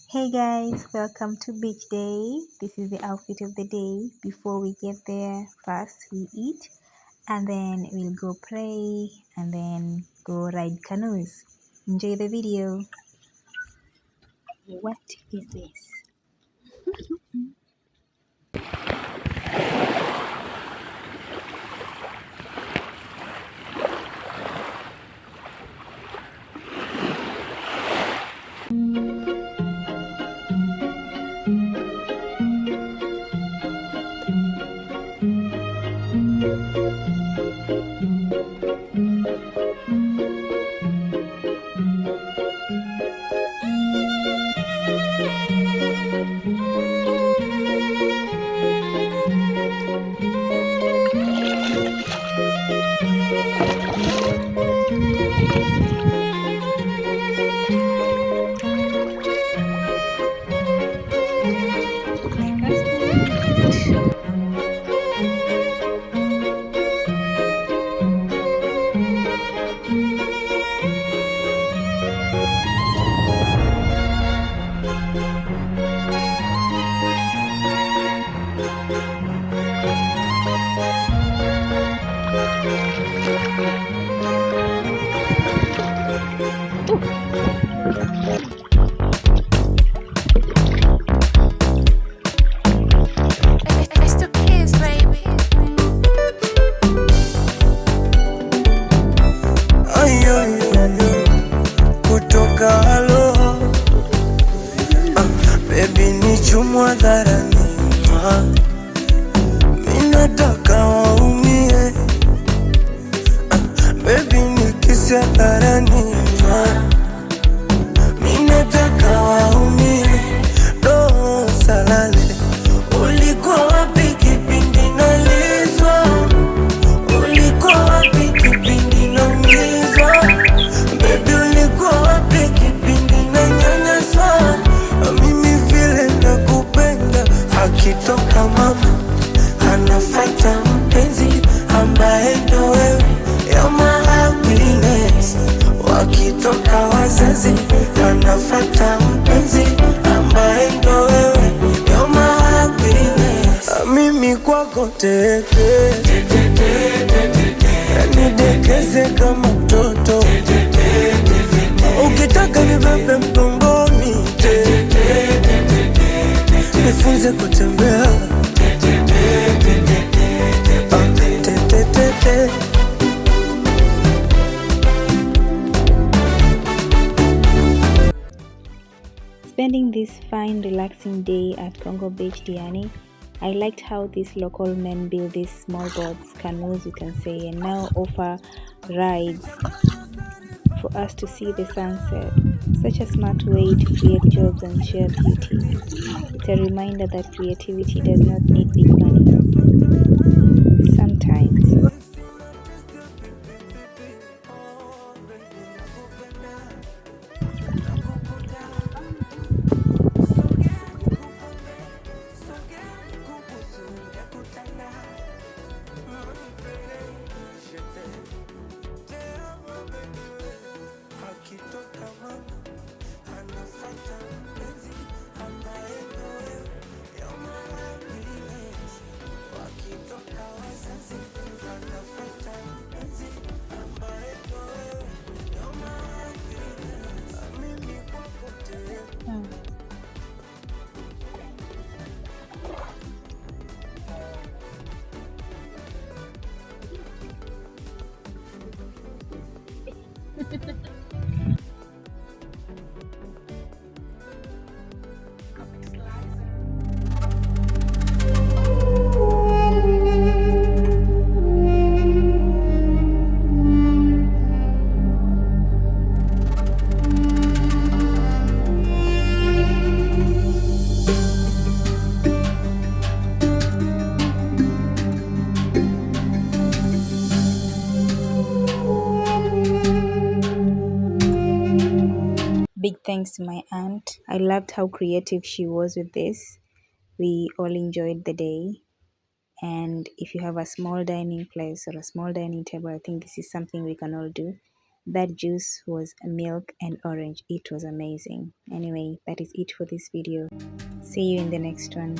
Hey guys, welcome to beach day. This is the outfit of the day. Before we get there, first we eat and then we'll go pray and then go ride canoes. Enjoy the video. What is this? It's the kids, baby. Ayoyoyo kutoka halo baby ni chumwa dharani minataka waumie baby ni kisia dharani minataka waumie do salale ulikuwa wapi kipindi nalizwa ulikuwa wapi kipindi naumizwa baby ulikuwa wapi kipindi nanyanyaswa mimi vile nakupenda akitoka mama anafuata mpenzi ambaye ndo wewe you're my happiness wakitoka wazazi anafuata mpenzi ambaye ndo wewe you're my happiness mimi kwako teke nidekeze kama mtoto ukitaka nibebe mgongoni nifunze kutembea te. Spending this fine relaxing day at Congo Beach, Diani. I liked how these local men build these small boats, canoes you can say, and now offer rides for us to see the sunset. Such a smart way to create jobs and share beauty. It's a reminder that creativity does not need big money. Sometimes. Big thanks to my aunt. I loved how creative she was with this. We all enjoyed the day. And if you have a small dining place or a small dining table, I think this is something we can all do. That juice was milk and orange. It was amazing. Anyway, that is it for this video. See you in the next one.